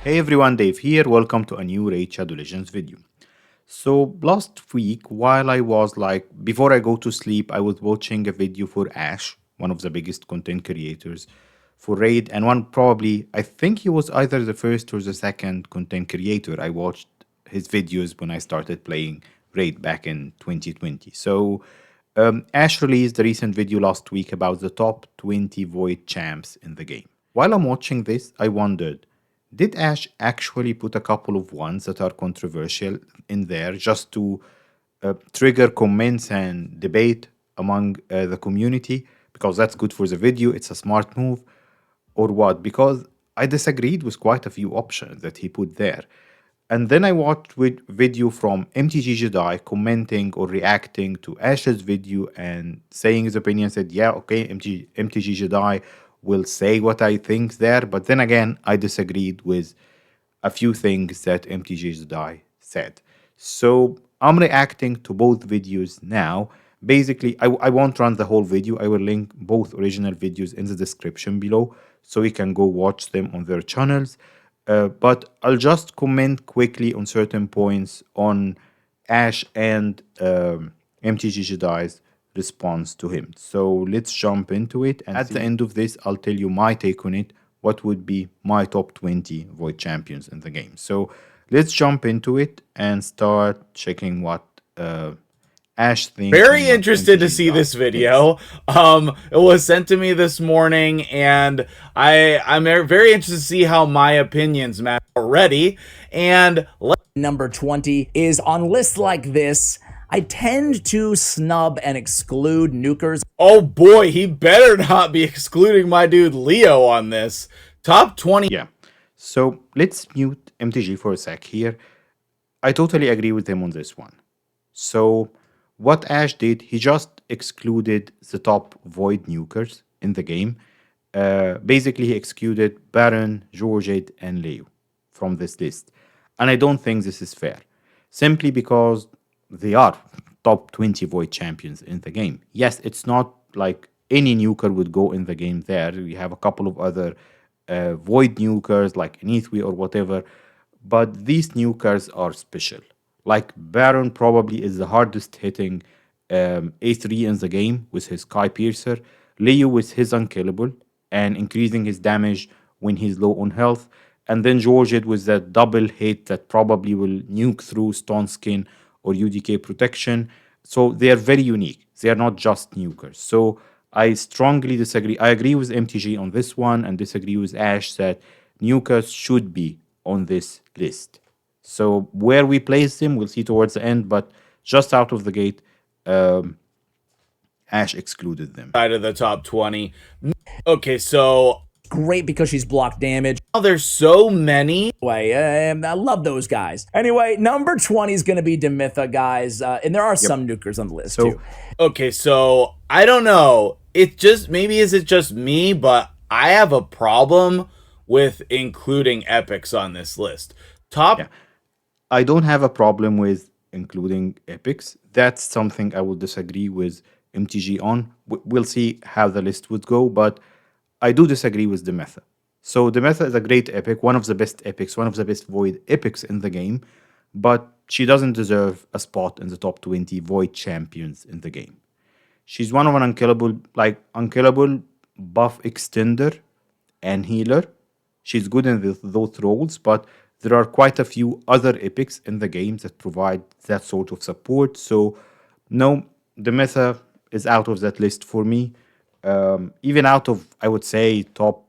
Hey everyone, Dave here. Welcome to a new Raid Shadow Legends video. So last week, while I was before I go to sleep, I was watching a video for Ash, one of the biggest content creators for Raid, and one probably, I think he was either the first or the second content creator. I watched his videos when I started playing Raid back in 2020. Ash released a recent video last week about the top 20 Void champs in the game. While I'm watching this, I wondered, did Ash actually put a couple of ones that are controversial in there just to trigger comments and debate among the community? Because that's good for the video, it's a smart move, or what? Because I disagreed with quite a few options that he put there. And then I watched with video from MTG Jedi commenting or reacting to Ash's video and saying his opinion. Said, yeah, okay, MTG Jedi will say what I think there. But then again, I disagreed with a few things that MTG Jedi said. So I'm reacting to both videos now. Basically, I won't run the whole video. I will link both original videos in the description below so you can go watch them on their channels. But I'll just comment quickly on certain points on Ash and MTG Jedi's response to him. So let's jump into it. And at the end of this, I'll tell you my take on it. What would be my top 20 Void champions in the game? So let's jump into it and start checking what Ash thinks. Very interested to see this video. It was sent to me this morning, and I'm very interested to see how my opinions matter already. And number 20 is on lists like this. I tend to snub and exclude nukers. Oh boy, he better not be excluding my dude Leo on this. Top 20. Yeah. So let's mute MTG for a sec here. I totally agree with him on this one. So what Ash did, he just excluded the top Void nukers in the game. Basically, he excluded Baron, Georgette, and Leo from this list. And I don't think this is fair. Simply because they are top 20 Void champions in the game. Yes, it's not like any nuker would go in the game there. We have a couple of other Void nukers like Enithwi or whatever. But these nukers are special. Like Baron probably is the hardest hitting A3 in the game with his Kai Piercer. Leo with his Unkillable and increasing his damage when he's low on health. And then Georgette with that double hit that probably will nuke through Stone Skin or UDK protection. So they are very unique. They are not just nukers. So I strongly disagree. I agree with MTG on this one and disagree with Ash that nukers should be on this list. So where we place them, we'll see towards the end, but just out of the gate, Ash excluded them. Out of the top 20. Okay, so great because she's block damage. Oh, there's so many. I love those guys. Anyway, number 20 is going to be Demitha, guys. And there are some nukers on the list, too. Okay, so I don't know. It just, maybe is it just me, but I have a problem with including epics on this list. Yeah. I don't have a problem with including epics. That's something I will disagree with MTG on. We'll see how the list would go, but I do disagree with Demitha. So Demitha is a great epic, one of the best epics, one of the best Void epics in the game, but she doesn't deserve a spot in the top 20 Void champions in the game. She's one of an unkillable buff extender and healer. She's good in those roles, but there are quite a few other epics in the game that provide that sort of support. So no, Demitha is out of that list for me. Even out of, I would say, top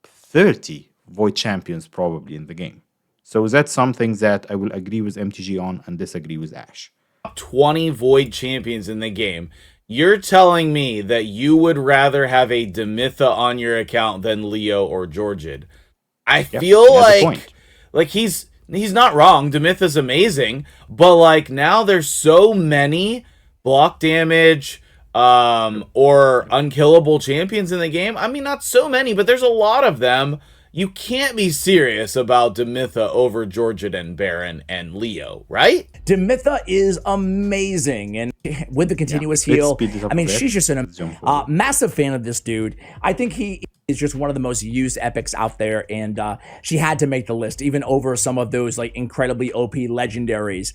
30 Void champions probably in the game. So that's something that I will agree with MTG on and disagree with Ash. 20 Void champions in the game. You're telling me that you would rather have a Demitha on your account than Leo or Georgette. I feel like he's not wrong. Demitha's amazing, but like now there's so many block damage or unkillable champions in the game. I mean, not so many, but there's a lot of them. You can't be serious about Demitha over Georgette and Baron and Leo, right? Demitha is amazing, and with the continuous heal, I mean, she's just a massive fan of this dude. I think he is just one of the most used epics out there, and she had to make the list, even over some of those like incredibly OP legendaries.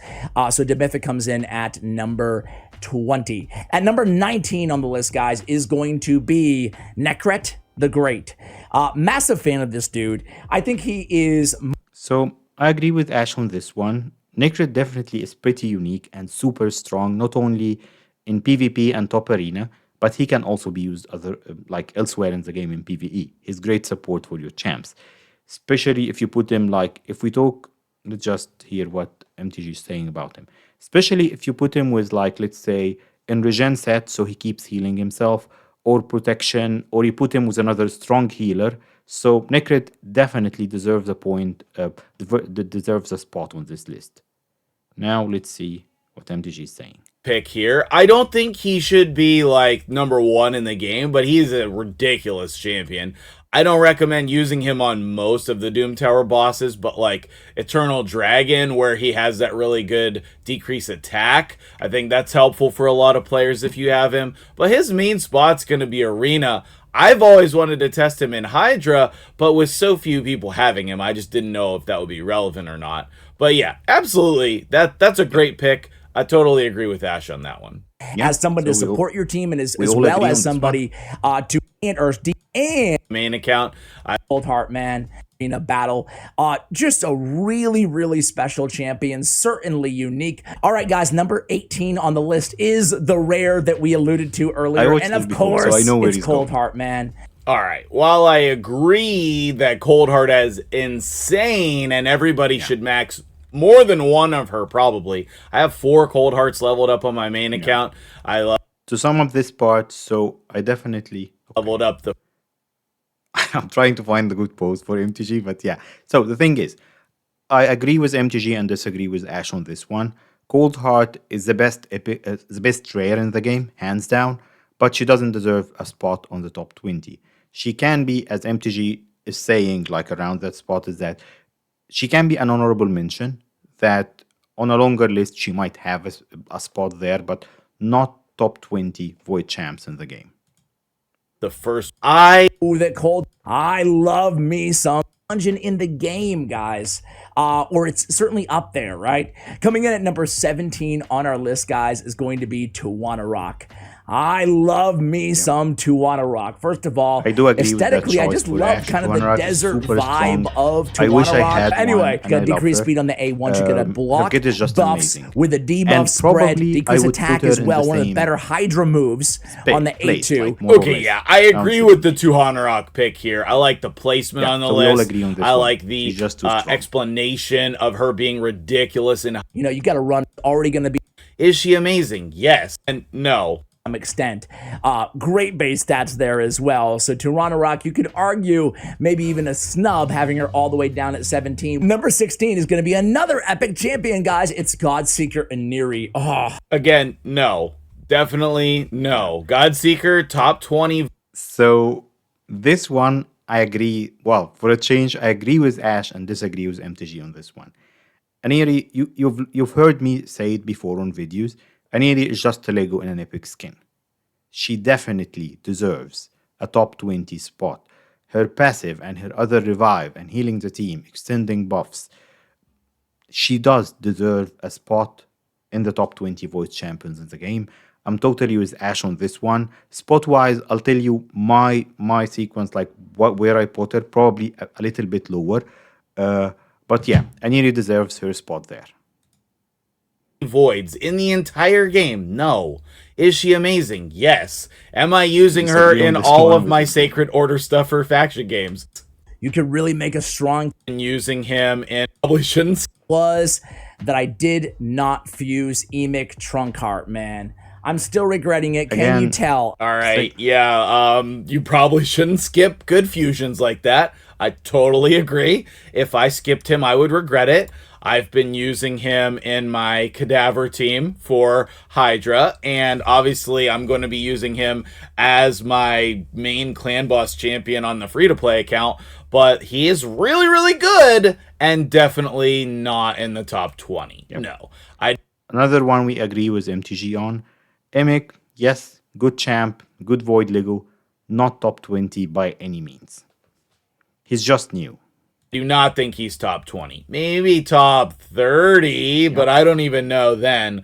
So Demytha comes in at number 20. At number 19 on the list, guys, is going to be Nekret the Great. Massive fan of this dude. I think he is. So I agree with Ash on this one. Nekret definitely is pretty unique and super strong, not only in PvP and top arena, but he can also be used like elsewhere in the game in PvE. He's great support for your champs, especially if you put him like, if we talk, let's just hear what MTG is saying about him. Especially if you put him with like, let's say, in regen set, so he keeps healing himself, or protection, or you put him with another strong healer. So Nekret definitely deserves a point, deserves a spot on this list. Now let's see what MTG is saying. Pick here. I don't think he should be like number 1 in the game, but he's a ridiculous champion. I don't recommend using him on most of the Doom Tower bosses, but like Eternal Dragon, where he has that really good decrease attack, I think that's helpful for a lot of players if you have him. But his main spot's going to be Arena. I've always wanted to test him in Hydra, but with so few people having him, I just didn't know if that would be relevant or not. But yeah, absolutely. That's a great pick. I totally agree with Ash on that one. Yeah, as someone to support your team, and as well as somebody to and main account. Coldheart, man, in a battle. Just a really, really special champion, certainly unique. All right, guys, number 18 on the list is the rare that we alluded to earlier. And of course, so I know it's Coldheart, man. All right. While I agree that Coldheart is insane and everybody should max more than one of her, probably. I have 4 Coldhearts leveled up on my main account. I love to sum up this part, so I definitely leveled up the. I'm trying to find the good post for MTG, but yeah. So the thing is, I agree with MTG and disagree with Ash on this one. Coldheart is the best rare in the game, hands down, but she doesn't deserve a spot on the top 20. She can be, as MTG is saying, like around that spot, is that she can be an honorable mention, that on a longer list she might have a spot there, but not top 20 Void champs in the game. The first I love me some dungeon in the game, guys. Or it's certainly up there, right? Coming in at number 17 on our list, guys, is going to be Tuwana Rock. I love me some Tuwana Rock. First of all, I do agree aesthetically, with that I just love kind of the desert vibe of Tuwana Rock. Anyway, you got decreased speed on the A1. You got a block buffs amazing. with a debuff spread, decrease attack as well. One of the better Hydra moves on the A2. Like okay, yeah, I agree with the Tuwana Rock pick here. I like the placement on the list. We all agree on this I like the explanation of her being ridiculous. And you got to run already going to be. Is she amazing? Yes and no. Some extent. Great base stats there as well. So Tuwana Rock, you could argue maybe even a snub having her all the way down at 17. Number 16 is going to be another epic champion, guys. It's Godseeker Aniri. Oh. Again, no. Definitely no. Godseeker, top 20. So this one, I agree. Well, for a change, I agree with Ash and disagree with MTG on this one. Aniri, you've heard me say it before on videos. Aniri is just a Lego in an epic skin. She definitely deserves a top 20 spot. Her passive and her other revive and healing the team, extending buffs, she does deserve a spot in the top 20 voice champions in the game. I'm totally with Ash on this one. Spot-wise, I'll tell you my sequence, like where I put her, probably a little bit lower. But yeah, Aniri deserves her spot there. Voids in the entire game? No. Is she amazing? Yes. Am I using her in all of my Sacred Order stuff for faction games? You could really make a strong using him and probably shouldn't. Was that I did not fuse Emic Trunkheart, man. I'm still regretting it. Can you tell? All right. Yeah. You probably shouldn't skip good fusions like that. I totally agree. If I skipped him, I would regret it. I've been using him in my Cadaver team for Hydra, and obviously I'm going to be using him as my main clan boss champion on the free-to-play account, but he is really, really good and definitely not in the top 20. Yep. No. Another one we agree with MTG on. Emic, yes, good champ, good Void Lego, not top 20 by any means. He's just new. Do not think he's top 20. Maybe top 30, but I don't even know then.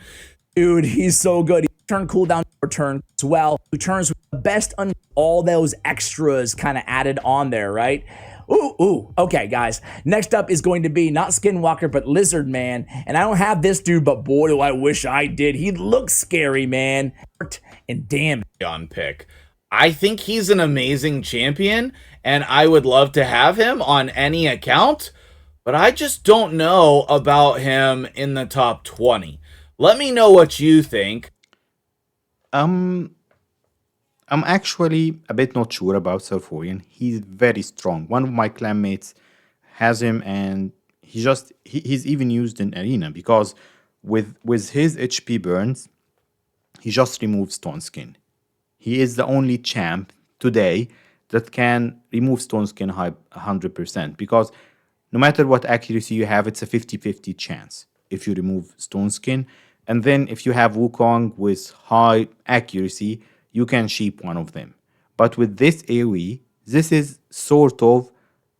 Dude, he's so good. He turn cooldown return as well. Returns with the best on all those extras kind of added on there, right? Ooh. Okay, guys. Next up is going to be not Skinwalker, but Lizard Man. And I don't have this dude, but boy, do I wish I did. He looks scary, man. And damn. On pick. I think he's an amazing champion, and I would love to have him on any account, but I just don't know about him in the top 20. Let me know what you think. I'm actually a bit not sure about Serforian. He's very strong. One of my clanmates has him, and he's even used in arena because with his HP burns, he just removes Stone Skin. He is the only champ today that can remove Stone Skin 100% because no matter what accuracy you have, it's a 50-50 chance if you remove Stone Skin. And then if you have Wukong with high accuracy, you can sheep one of them. But with this AoE, this is sort of,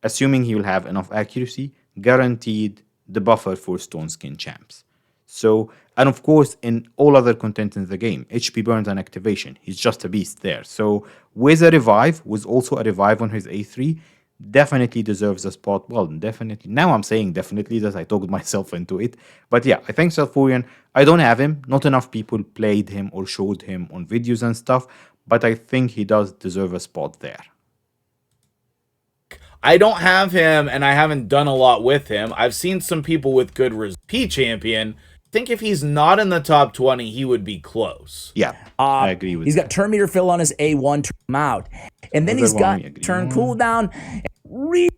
assuming he will have enough accuracy, guaranteed the buffer for Stone Skin champs. So, and of course, in all other content in the game, HP burns and activation. He's just a beast there. So, with a revive, with also a revive on his A3, definitely deserves a spot. Well, definitely. Now I'm saying definitely that I talked myself into it. But yeah, I think Serforian, I don't have him. Not enough people played him or showed him on videos and stuff. But I think he does deserve a spot there. I don't have him, and I haven't done a lot with him. I've seen some people with good P champion. I think if he's not in the top 20, he would be close. Yeah, I agree with He's that. got turn meter fill on his A1 to come out. And then he's got turn cooldown.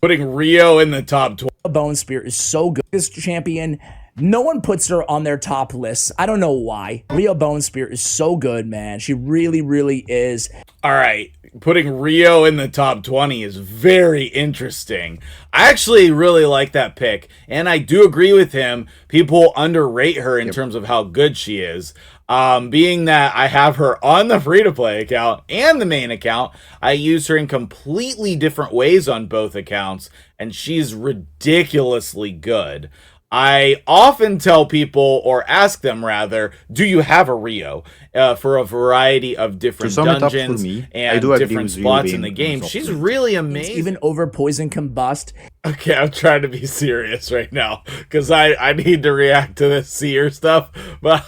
Putting Rio in the top 20. Bone Spear is so good. This champion, no one puts her on their top list. I don't know why. Rio Bone Spear is so good, man. She really, really is. All right. Putting Rio in the top 20 is very interesting. I actually really like that pick, and I do agree with him. People underrate her in terms of how good she is. Being that I have her on the free-to-play account and the main account, I use her in completely different ways on both accounts, and she's ridiculously good. I often tell people, or ask them rather, do you have a Rio for a variety of different dungeons and different spots in the game? She's really amazing. Even over Poison Combust. Okay, I'm trying to be serious right now because I need to react to this Seer stuff. But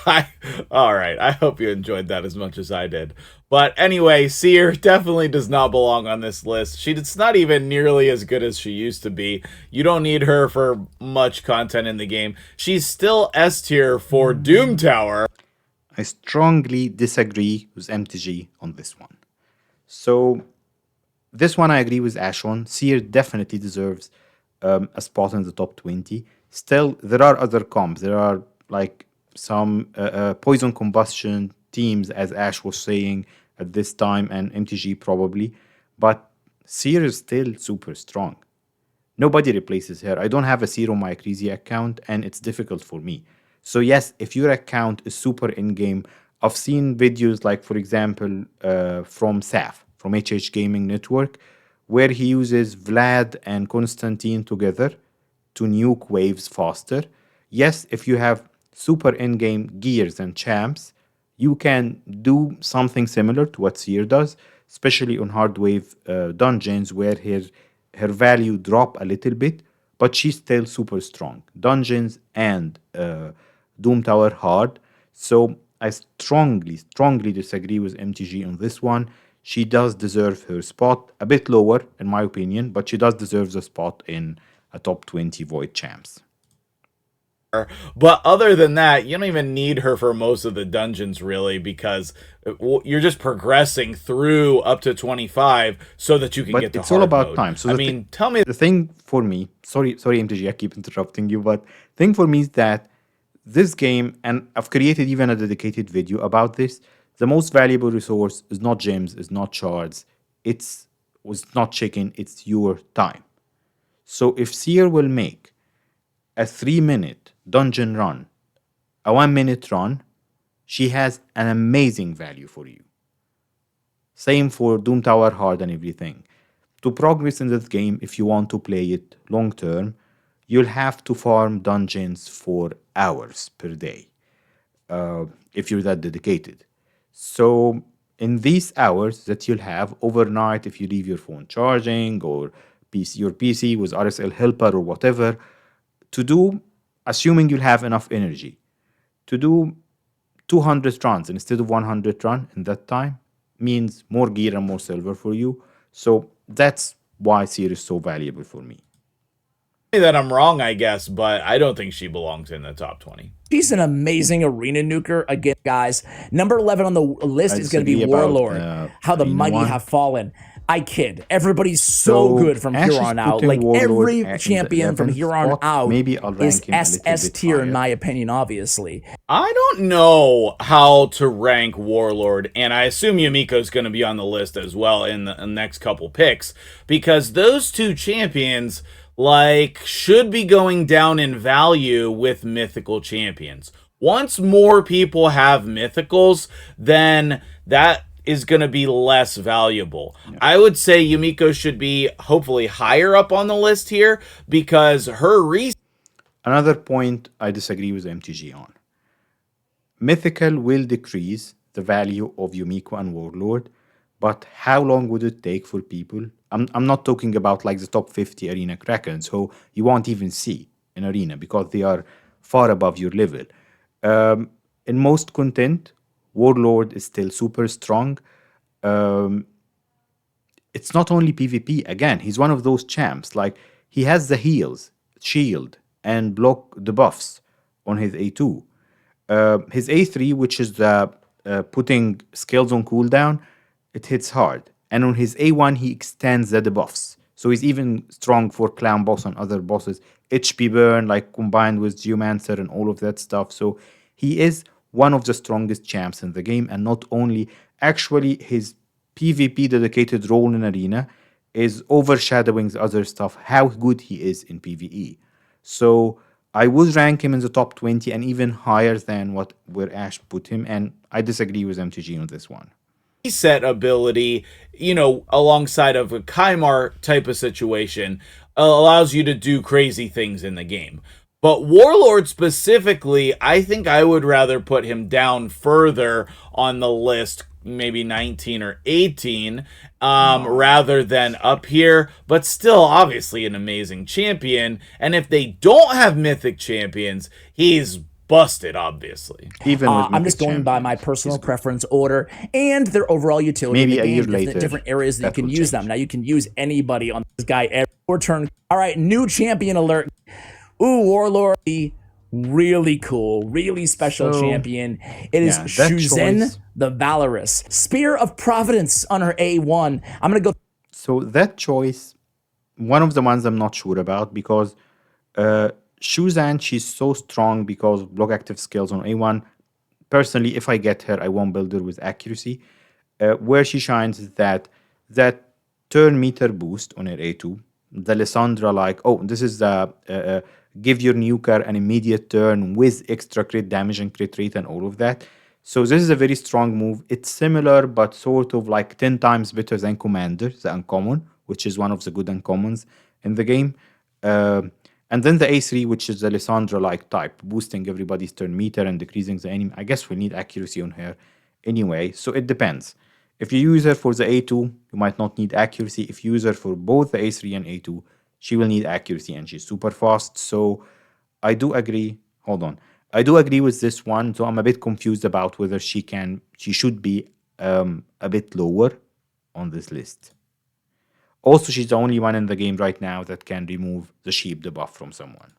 all right, I hope you enjoyed that as much as I did. But anyway, Seer definitely does not belong on this list. She's not even nearly as good as she used to be. You don't need her for much content in the game. She's still S tier for Doom Tower. I strongly disagree with MTG on this one. So, this one I agree with Ashon. Seer definitely deserves a spot in the top 20. Still, there are other comps. There are like some Poison Combustion teams, as Ash was saying at this time, and MTG probably. But Seer is still super strong. Nobody replaces her. I don't have a Seer on my Crazy account, and it's difficult for me. So yes, if your account is super in-game, I've seen videos like, for example, from Saf, from HH Gaming Network, where he uses Vlad and Constantine together to nuke waves faster. Yes, if you have super in-game gears and champs, you can do something similar to what Seer does, especially on hard wave dungeons where her value drop a little bit, but she's still super strong. Dungeons and Doom Tower hard. So I strongly disagree with MTG on this one. She does deserve her spot, a bit lower in my opinion, but she does deserve the spot in a top 20 Void champs. But other than that, you don't even need her for most of the dungeons, really, because you're just progressing through up to 25 so that you can get the hard mode. But it's all about time. So tell me. The thing for me, sorry MTG, I keep interrupting you, but the thing for me is that this game, and I've created even a dedicated video about this, the most valuable resource is not gems, is not shards, it's not chicken, it's your time. So if Seer will make a 3-minute dungeon run, a 1-minute run, she has an amazing value for you. Same for Doom Tower Hard and everything. To progress in this game, if you want to play it long term, you'll have to farm dungeons for hours per day if you're that dedicated. So, in these hours that you'll have overnight, if you leave your phone charging or your PC with RSL Helper or whatever, to do, assuming you'll have enough energy, to do 200 runs instead of 100 run in that time means more gear and more silver for you. So that's why Seer is so valuable for me. That I'm wrong, I guess, but I don't think she belongs in the top 20. She's an amazing arena nuker. Again, guys, number 11 on the list is going to be Warlord. How the mighty have fallen. I kid. Everybody's so good from here on out. Like every champion from here on out is SS tier, in my opinion, obviously. I don't know how to rank Warlord, and I assume Yumiko's going to be on the list as well in the next couple picks, because those two champions should be going down in value with mythical champions. Once more people have mythicals, then that is going to be less valuable. Yeah. I would say Yumiko should be hopefully higher up on the list here because her Another point I disagree with MTG on. Mythical will decrease the value of Yumiko and Warlord, but how long would it take for people? I'm not talking about like the top 50 arena Krakens, who you won't even see in arena because they are far above your level. In most content, Warlord is still super strong. It's not only PvP. Again, he's one of those champs. Like, he has the heals, shield, and block debuffs on his A2. His A3, which is the putting skills on cooldown, it hits hard. And on his A1, he extends the debuffs. So he's even strong for Clown Boss and other bosses. HP burn, like combined with Geomancer and all of that stuff. So he is one of the strongest champs in the game. And not only, actually, his PvP dedicated role in Arena is overshadowing the other stuff, how good he is in PvE. So I would rank him in the top 20 and even higher than where Ash put him. And I disagree with MTG on this one. Reset ability, alongside of a Kymar type of situation, allows you to do crazy things in the game. But Warlord specifically, I think I would rather put him down further on the list, maybe 19 or 18, rather than up here. But still, obviously, an amazing champion. And if they don't have mythic champions, he's busted, obviously. Even I'm just going by my personal preference order and their overall utility. Maybe a year later, different areas that you can use them. Now you can use anybody on this guy every turn. All right, new champion alert. Ooh, Warlord, really cool, really special champion. It is Shuzen the Valorous. Spear of Providence on her A1. I'm gonna go. So that choice, one of the ones I'm not sure about because Shuzan, she's so strong because of block active skills on A1. Personally, if I get her, I won't build her with accuracy. Where she shines is that turn meter boost on her A2. The Lissandra, this is the give your nuker an immediate turn with extra crit damage and crit rate and all of that. So this is a very strong move. It's similar, but sort of like 10 times better than Commander, the uncommon, which is one of the good uncommons in the game. And then the A3, which is the Lissandra-like type, boosting everybody's turn meter and decreasing the enemy. I guess we need accuracy on her anyway, so it depends. If you use her for the A2, you might not need accuracy. If you use her for both the A3 and A2, she will need accuracy, and she's super fast. So I do agree. Hold on. I do agree with this one, so I'm a bit confused about whether she should be a bit lower on this list. Also, she's the only one in the game right now that can remove the sheep debuff from someone.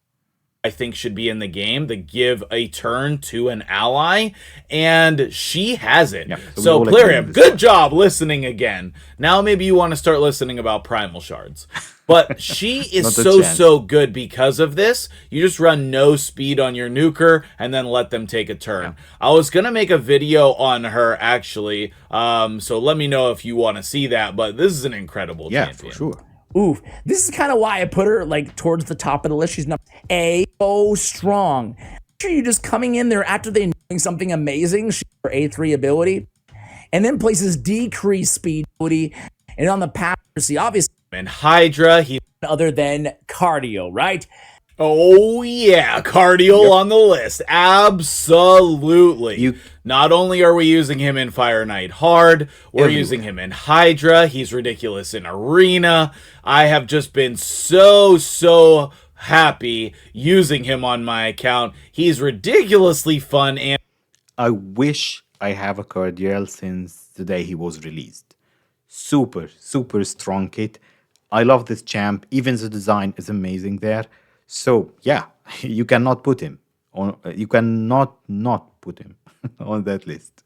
I think should be in the game to give a turn to an ally, and she has it. Yeah, so Plarium, good job listening again. Now maybe you want to start listening about Primal Shards. But she is so good because of this. You just run no speed on your nuker and then let them take a turn. Yeah. I was going to make a video on her, actually, so let me know if you want to see that, but this is an incredible champion. Yeah, for sure. Ooh, this is kind of why I put her towards the top of the list. She's not so strong. Sure, you just coming in there after they doing something amazing. She's her A3 ability, and then places decreased speed, and on the power, see, obviously, And Hydra, he other than cardio, right? Oh yeah, cardio on the list. Absolutely. Not only are we using him in Fire Knight Hard, we're using him in Hydra. He's ridiculous in Arena. I have just been so happy using him on my account. He's ridiculously fun, and I wish I have a Cardiel since the day he was released. Super strong kit. I love this champ. Even the design is amazing there. So yeah, you cannot put him on. You cannot not put him on that list.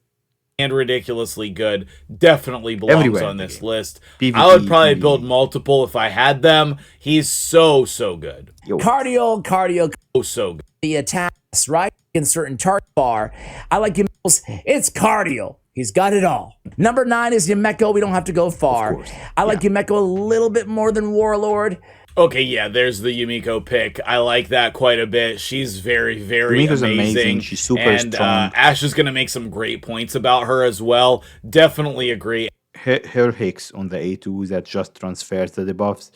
and ridiculously good. Definitely belongs Everywhere on in the this game. list. PvP, I would probably PvE. build multiple if I had them. He's so good. Yo, Cardio, Oh, so good. the attacks, right? In certain target bar. I like Yumiko's. It's cardio. He's got it all. Number 9 is Yumeko. We don't have to go far. course. I like Yumeko a little bit more than Warlord. Okay, yeah, there's the Yumiko pick. I like that quite a bit. She's very Yumiko's amazing. She's super and, strong. Ash is going to make some great points about her as well. Definitely agree. her Hicks on the A2 that just transfers the debuffs,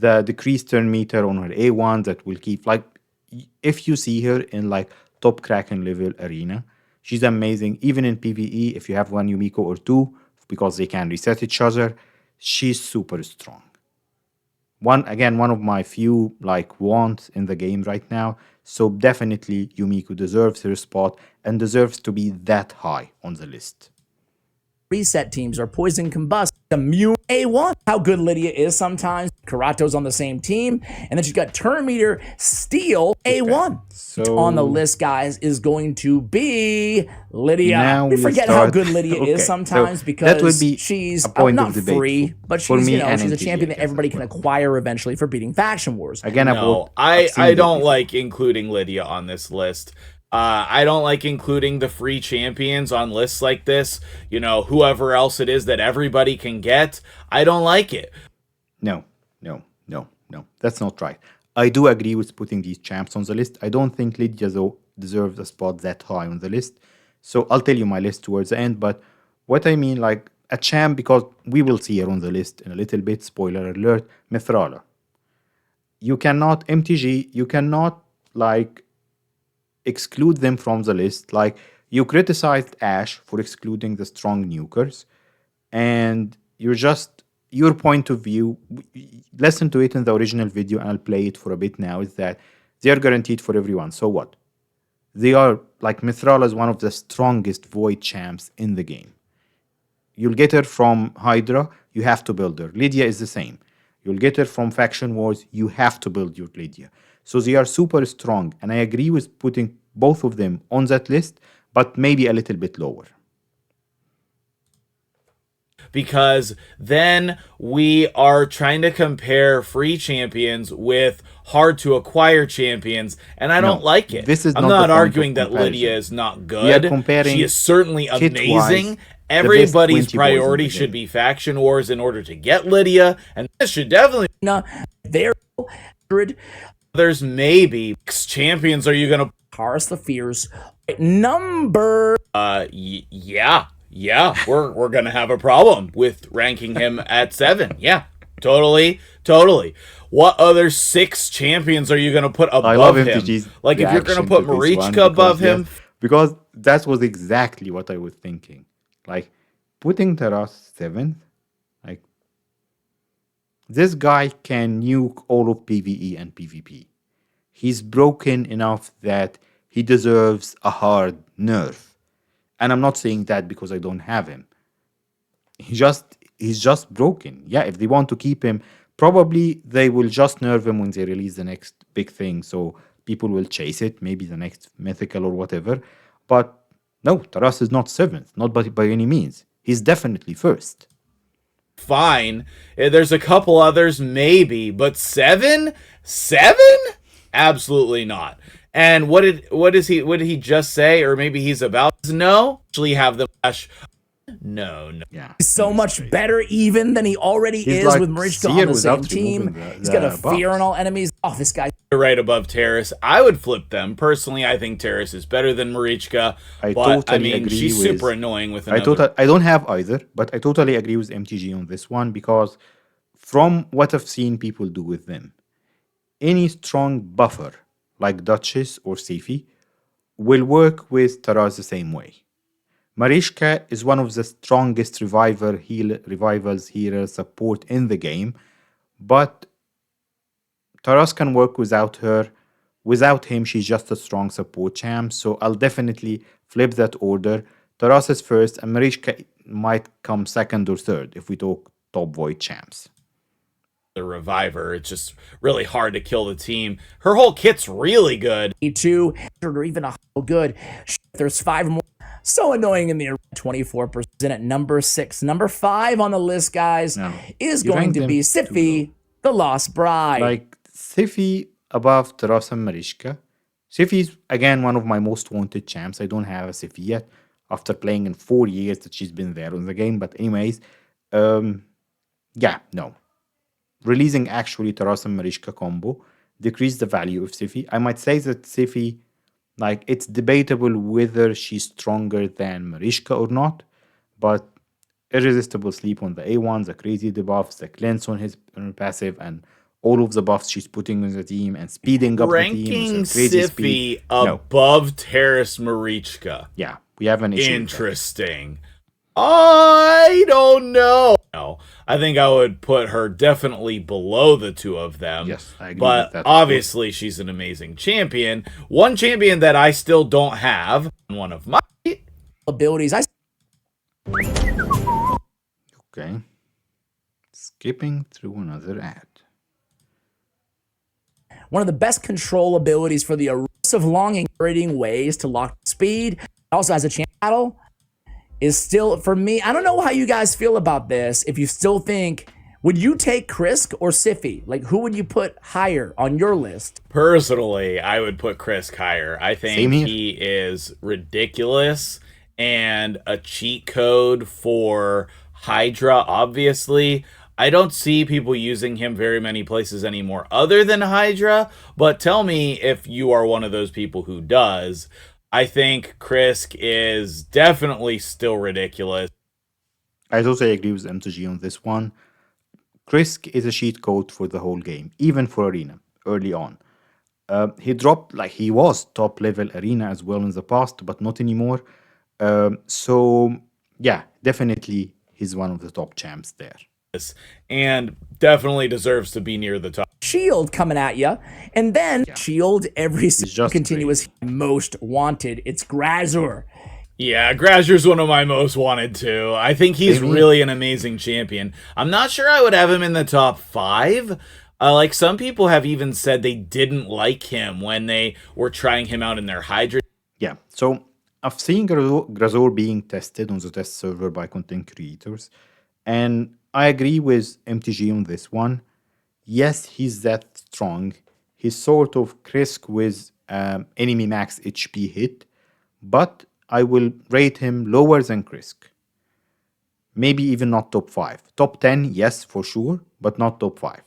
the decreased turn meter on her A1 that will keep, like, if you see her in like top Kraken level arena, she's amazing. Even in PvE, if you have one Yumiko or two, because they can reset each other, she's super strong. One of my few like wants in the game right now. So definitely Yumiko deserves her spot and deserves to be that high on the list. Reset teams are Poison Combust, Immune A1. How good Lydia is sometimes. Karato's on the same team. And then she's got Turn Meter Steel A1. So On the list, guys, is going to be Lydia. Now We we forget how start- good Lydia Okay, is sometimes so because that would be she's a point of not debate free, for- but for she's me and she's a NTG, champion I that guess, everybody as can well. acquire eventually for beating Faction Wars. Again, No, I've seen I that don't before. like including Lydia on this list. I don't like including the free champions on lists like this. You know, whoever else it is that everybody can get. I don't like it. No. That's not right. I do agree with putting these champs on the list. I don't think Lydia though deserves a spot that high on the list. So I'll tell you my list towards the end. But what I mean, like a champ, because we will see her on the list in a little bit. Spoiler alert: Mithrala. You cannot MTG. You cannot like exclude them from the list. Like you criticized Ash for excluding the strong nukers, and you're just your point of view. Listen to it in the original video, and I'll play it for a bit now. Is that they are guaranteed for everyone? So what? They are like Mithrala is one of the strongest void champs in the game. You'll get her from Hydra, you have to build her. Lydia is the same. You'll get her from Faction Wars, you have to build your Lydia. So they are super strong, and I agree with putting both of them on that list, but maybe a little bit lower. Because then we are trying to compare free champions with hard to acquire champions, and I don't like it. This is I'm not not the point arguing of that comparison. Lydia is not We are good. comparing She is certainly kit-wise amazing. the Everybody's best 20 boys in priority the should game. be Faction Wars in order to get Lydia, and this should definitely. There, 100. There's maybe champions. Are you gonna? Taurus the Fierce. Number Yeah, we're gonna have a problem with ranking him at 7. Yeah, totally. What other 6 champions are you gonna put above I love him? MTG's Like if you're gonna reaction put to this one Marichka above because, him, yes, because that was exactly what I was thinking. Like putting Taras 7th, like this guy can nuke all of PvE and PvP. He's broken enough that he deserves a hard nerf. And I'm not saying that because I don't have him. He's just broken. Yeah, if they want to keep him, probably they will just nerf him when they release the next big thing. So people will chase it, maybe the next mythical or whatever. But no, Taras is not 7th, not by any means. He's definitely first. fine. There's a couple others, maybe, but 7? Absolutely not. And what did he just say? Or maybe he's about to know? Actually have the flash No. Yeah. He's so much crazy. better even than he already He's is like with Marichka Seer on the same without team. removing He's got a the fear on buffs. all enemies. Oh, this guy. Right above Terrace. I would flip them. Personally, I think Terrace is better than Marichka. I But, totally I mean, agree she's with. super annoying with another. I don't have either, but I totally agree with MTG on this one because from what I've seen people do with them, any strong buffer like Duchess or Seifi will work with Taraz the same way. Marichka is one of the strongest revivals, healer support in the game, but Taras can work without her. Without him, she's just a strong support champ, so I'll definitely flip that order. Taras is first, and Marichka might come second or third if we talk top void champs. The reviver. It's just really hard to kill the team. Her whole kit's really good. E2 or even a good. There's 5 more. So annoying in the 24% at number 6. Number 5 on the list, guys, No. is You going ranked to them be too Siphi, the Lost Bride. Like Seifi above Taras and Marichka. Seifi is again one of my most wanted champs. I don't have a Seifi yet after playing in 4 years that she's been there on the game. But anyways, yeah, no. Releasing actually Taras and Marichka combo decreased the value of Seifi. I might say that Seifi, like, it's debatable whether she's stronger than Marichka or not, but irresistible sleep on the A1, the crazy debuffs, the cleanse on her passive, and all of the buffs she's putting on the team and speeding up the team Ranking with her crazy speed. Siphi above Terrace Marichka. Yeah, we have an issue. with that. Interesting. I don't know. No, I think I would put her definitely below the two of them. Yes, I agree but with that. obviously she's an amazing champion. One champion that I still don't have, one of my Abilities. Okay. Skipping through another ad. One of the best control abilities for the erosive longing ways to lock speed. Also has a champ battle. Is still, for me, I don't know how you guys feel about this. If you still think, would you take Krisk or Siphi? Like, who would you put higher on your list? Personally, I would put Krisk higher. I Same think here. he is ridiculous and a cheat code for Hydra, obviously. I don't see people using him very many places anymore other than Hydra, but tell me if you are one of those people who does. I think Krisk is definitely still ridiculous. I totally agree with MTG on this one. Krisk is a cheat code for the whole game, even for Arena, early on. He dropped, like, he was top level Arena as well in the past, but not anymore. So, yeah, definitely he's one of the top champs there. And definitely deserves to be near the top. Shield coming at you, and then Shield every just continuous most wanted. It's Grazur. Yeah, Grazur's one of my most wanted too. I think he's Same here. really an amazing champion. I'm not sure I would have him in the top 5. Like, some people have even said they didn't like him when they were trying him out in their Hydra. Yeah, so I've seen Grazor being tested on the test server by content creators, and I agree with MTG on this one. Yes, he's that strong. He's sort of Krisk with enemy max HP hit, but I will rate him lower than Krisk. Maybe even not top 5. Top 10, yes, for sure, but not top 5.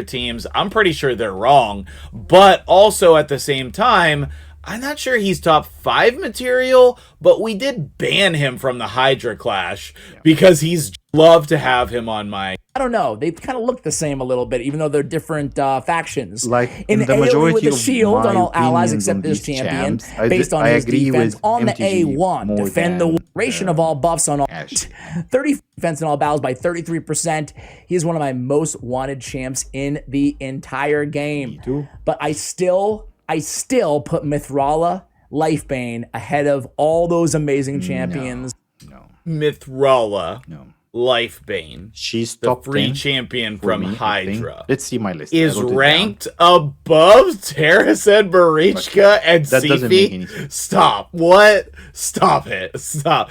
Teams, I'm pretty sure they're wrong, but also at the same time, I'm not sure he's top 5 material, but we did ban him from the Hydra Clash because he's love to have him on my. I don't know. They kind of look the same a little bit, even though they're different factions. Like in the AoE majority with the of shield my on all allies opinions except on this these champion, champs, based on I his agree defense with on the MTG A1, more defend the than, duration of all buffs on all Ash. 30 defense in all battles by 33%. He is one of my most wanted champs in the entire game. Me too. But I still put Mithrala Lifebane ahead of all those amazing champions. No, Mithrala no. Lifebane, She's the top free 10 champion for from me, I think. Hydra, Let's see my list. I is wrote it down. ranked above Terrace and Marichka and That doesn't make any Seifi. sense. Stop. What? Stop it. Stop.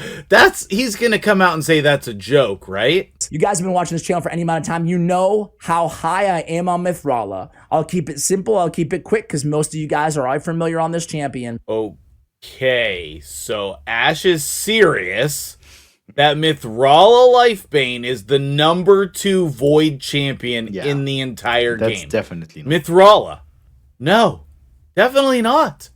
He's gonna come out and say that's a joke, right? You guys have been watching this channel for any amount of time. You know how high I am on Mithrala. I'll keep it simple. I'll keep it quick because most of you guys are already familiar on this champion. Okay, so Ash is serious. that Mithrala Lifebane is the number 2 Void champion Yeah, in the entire that's game. definitely not. Mithrala. No, definitely not.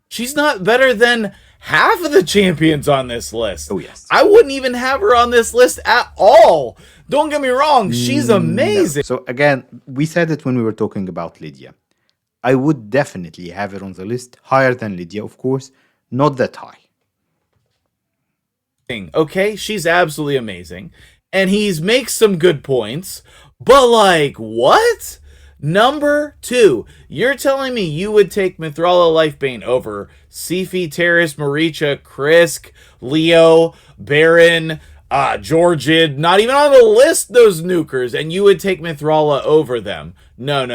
She's not better than half of the champions on this list. Oh, yes. I wouldn't even have her on this list at all. Don't get me wrong, she's amazing. No. So again, we said it when we were talking about Lydia. I would definitely have her on the list, higher than Lydia, of course, not that high. Okay, she's absolutely amazing. And he's makes some good points, but like, what? Number 2, you're telling me you would take Mithrala Lifebane over Siphi, Terrace, Maricha, Krisk, Leo, Baron, Georgid, not even on the list, those nukers, and you would take Mithrala over them. No.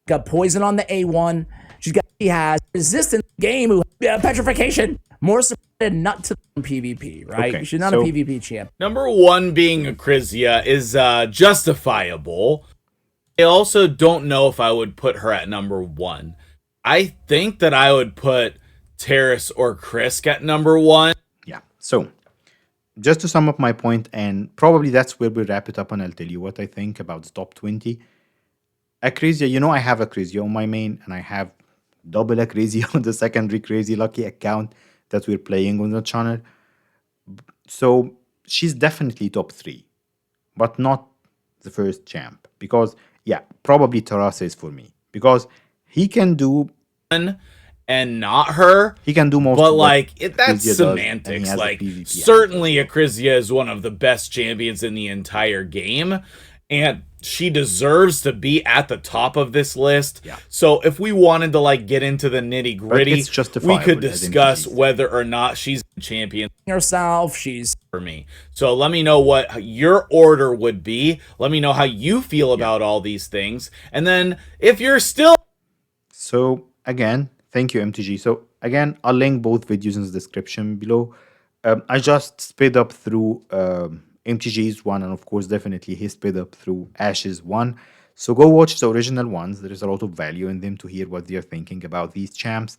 Got poison on the A1. She has resistance game, petrification, more supported nut to PvP, right? Okay, She's not so- a PvP champ. Number 1 being Acrizia is justifiable. I also don't know if I would put her at number 1. I think that I would put Terrace or Krisk at number 1. Yeah. So, just to sum up my point, and probably that's where we wrap it up, and I'll tell you what I think about the top 20. Acrizia, I have Acrizia on my main, and I have double Acrizia on the secondary Crazy Lucky account that we're playing on the channel. So, she's definitely top 3, but not the first champ. Because, yeah, probably Tarasa is for me. Because he can do And not her. He can do most But of what like that's Acrizia does, and he semantics. has the Like PvP certainly Acrizia is one of the best champions in the entire game, and she deserves to be at the top of this list. Yeah. So if we wanted to like get into the nitty gritty, it's justifiable we could as discuss MTGs. whether or not she's a champion Herself, she's for me. So let me know what your order would be. Let me know how you feel about all these things, and then if you're still So again, thank you, MTG. So again, I'll link both videos in the description below. I just sped up through MTG's one, and of course, definitely he sped up through Ash's one. So go watch the original ones. There is a lot of value in them to hear what they're thinking about these champs.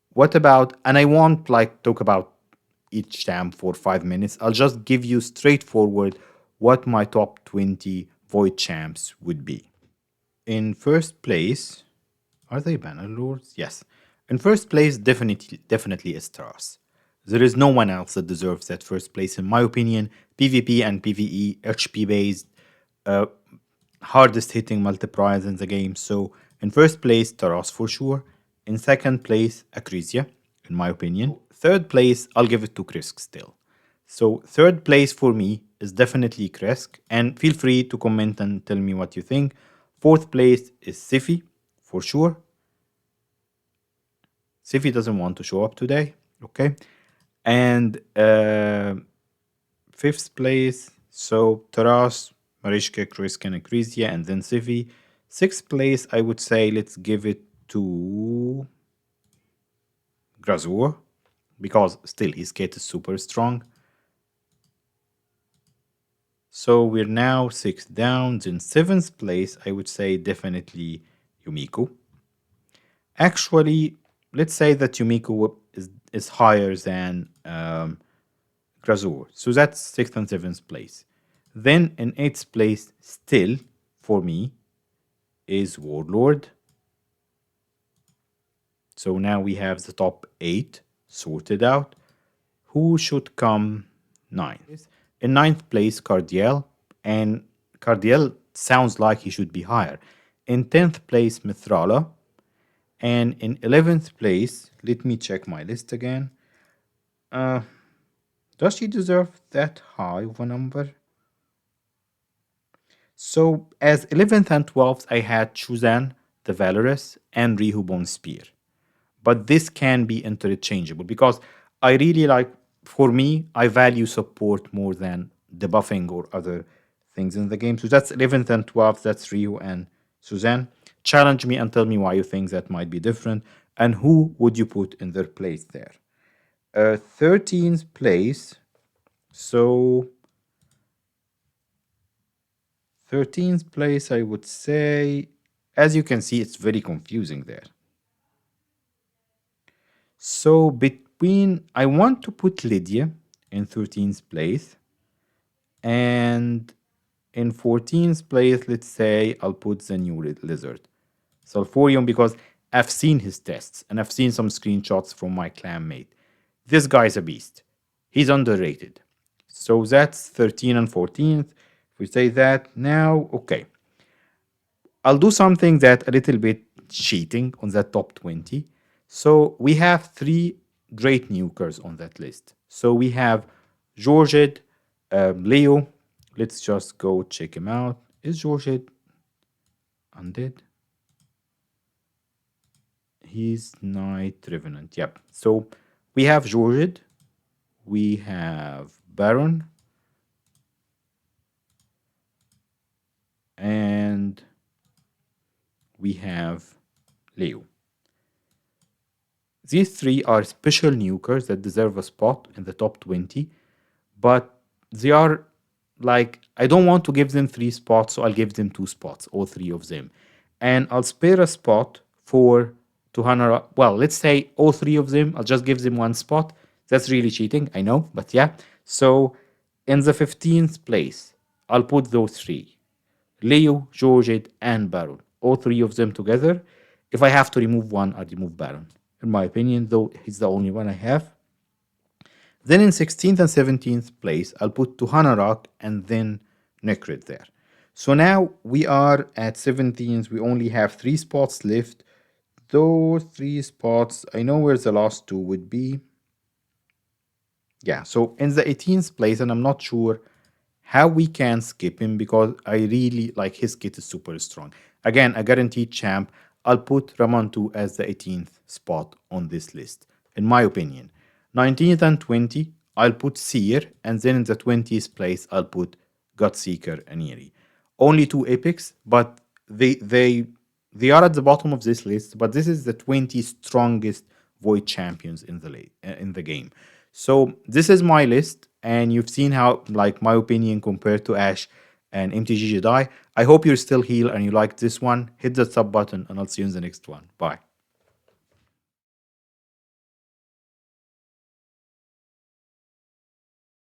What about, and I won't like talk about each champ for 5 minutes. I'll just give you straightforward what my top 20 Void champs would be. In first place, are they Banner Lords? Yes. In first place, definitely is Taras. There is no one else that deserves that first place, in my opinion. PvP and PvE, HP based, hardest hitting multipliers in the game. So, in first place, Taras for sure. In second place, Acrizia, in my opinion. Third place, I'll give it to Krisk still. So, third place for me is definitely Krisk. And feel free to comment and tell me what you think. Fourth place is Siphi, for sure. Siphi doesn't want to show up today. Okay. And fifth place, so Taras, Marichka, Krisk, and Acrizia, and then Siphi. Sixth place, I would say let's give it to Grazur, because still his kit is super strong. So we're now 6 down. In 7th place, I would say definitely Yumiko. Actually, let's say that Yumiko is higher than Grazur. So that's 6th and 7th place. Then in 8th place, still, for me, is Warlord. So now we have the top 8 sorted out. Who should come 9th? In 9th place, Cardiel. And Cardiel sounds like he should be higher. In 10th place, Mithrala. And in 11th place, let me check my list again. Does she deserve that high of a number? So as 11th and 12th, I had Chuzan, the Valorous, and Rihubon Spear. But this can be interchangeable because I really like, for me, I value support more than debuffing or other things in the game. So that's 11th and 12th, that's Ryu and Suzanne. Challenge me and tell me why you think that might be different, and who would you put in their place there. 13th place, so 13th place, I would say, as you can see, it's very confusing there. So between, I want to put Lydia in 13th place, and in 14th place, let's say I'll put the new lizard. Sulfurium, because I've seen his tests and I've seen some screenshots from my clanmate. This guy's a beast. He's underrated. So that's 13 and 14th. If we say that now, okay. I'll do something that a little bit cheating on that top 20. So we have three great nukers on that list. So we have Georgid, Leo. Let's just go check him out. Is Georgid undead? He's Night Revenant. Yep. So we have Georgid. We have Baron. And we have Leo. These three are special nukers that deserve a spot in the top 20, but they are like, I don't want to give them 3 spots, so I'll give them 2 spots, all 3 of them. And I'll spare a spot for Tuhana. Well, let's say all 3 of them, I'll just give them 1 spot. That's really cheating, I know, but yeah. So in the 15th place, I'll put those 3. Leo, Georgid, and Baron. All 3 of them together. If I have to remove one, I'll remove Baron. In my opinion, though, he's the only one I have. Then in 16th and 17th place, I'll put Tuhana Rock and then Necrid there. So now we are at 17th. We only have 3 spots left. Those 3 spots, I know where the last 2 would be. Yeah, so in the 18th place, and I'm not sure how we can skip him because I really like his kit is super strong. Again, a guaranteed champ. I'll put Ramantu as the 18th spot on this list, in my opinion. 19th and 20, I'll put Seer, and then in the 20th place, I'll put Godseeker and Eri. Only 2 epics, but they are at the bottom of this list, but this is the 20 strongest Void champions in the game. So this is my list, and you've seen how, like, my opinion compared to Ashe and MTG Jedi. I hope you're still here and you like this one. Hit the sub button, and I'll see you in the next one. Bye.